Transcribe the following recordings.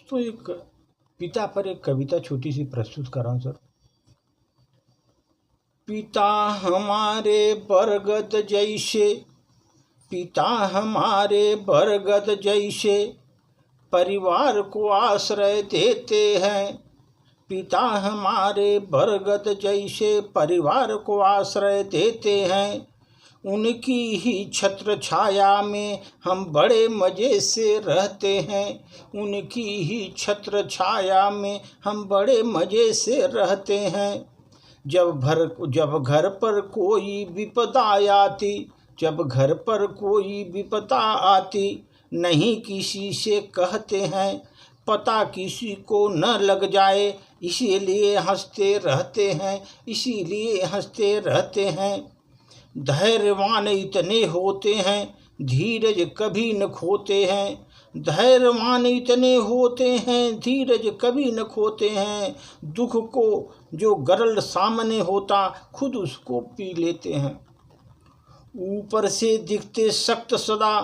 तो एक पिता पर एक कविता छोटी सी प्रस्तुत कर रहा हूँ सर। पिता हमारे बरगद जैसे, पिता हमारे बरगद जैसे परिवार को आश्रय देते हैं। पिता हमारे बरगद जैसे परिवार को आश्रय देते हैं। उनकी ही छत्र छाया में हम बड़े मज़े से रहते हैं। उनकी ही छत्र छाया में हम बड़े मज़े से रहते हैं। जब घर पर कोई विपदा आती, जब घर पर कोई विपदा आती, नहीं किसी से कहते हैं, पता किसी को न लग जाए, इसीलिए हंसते रहते हैं, इसीलिए हंसते रहते हैं। धैर्यवान इतने होते हैं, धीरज कभी न खोते हैं। धैर्यवान इतने होते हैं, धीरज कभी न खोते हैं। दुख को जो गरल सामने होता, खुद उसको पी लेते हैं। ऊपर से दिखते सख्त सदा,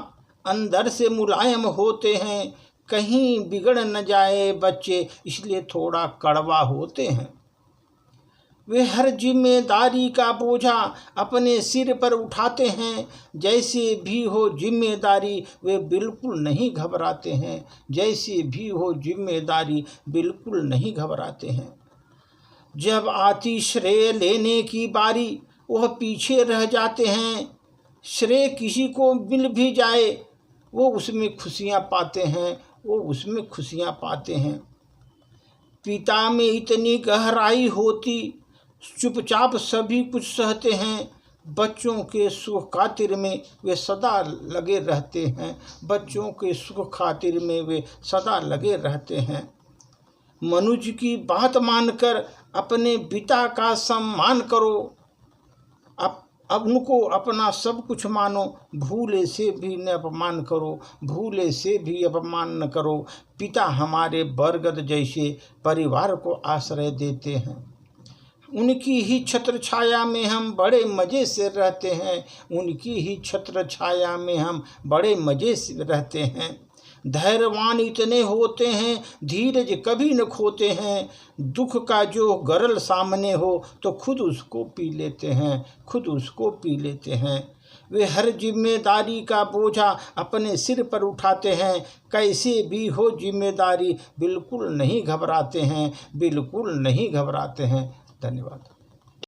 अंदर से मुलायम होते हैं। कहीं बिगड़ न जाए बच्चे, इसलिए थोड़ा कड़वा होते हैं। वे हर जिम्मेदारी का बोझा अपने सिर पर उठाते हैं। जैसे भी हो जिम्मेदारी वे बिल्कुल नहीं घबराते हैं। जैसे भी हो जिम्मेदारी बिल्कुल नहीं घबराते हैं। जब आती श्रेय लेने की बारी, वह पीछे रह जाते हैं। श्रेय किसी को मिल भी जाए, वो उसमें खुशियाँ पाते हैं, वो उसमें खुशियाँ पाते हैं। पिता में इतनी गहराई होती, चुपचाप सभी कुछ सहते हैं। बच्चों के सुख खातिर में वे सदा लगे रहते हैं। बच्चों के सुख खातिर में वे सदा लगे रहते हैं। मनुष्य की बात मानकर अपने पिता का सम्मान करो। अब उनको अपना सब कुछ मानो, भूले से भी न अपमान करो, भूले से भी अपमान न करो। पिता हमारे बरगद जैसे परिवार को आश्रय देते हैं। उनकी ही छत्र छाया में हम बड़े मज़े से रहते हैं। उनकी ही छत्र छाया में हम बड़े मज़े से रहते हैं। धैर्यवान इतने होते हैं, धीरज कभी न खोते हैं। दुख का जो गरल सामने हो तो खुद उसको पी लेते हैं, खुद उसको पी लेते हैं। वे हर जिम्मेदारी का बोझा अपने सिर पर उठाते हैं। कैसे भी हो जिम्मेदारी बिल्कुल नहीं घबराते हैं, बिल्कुल नहीं घबराते हैं। धन्यवाद।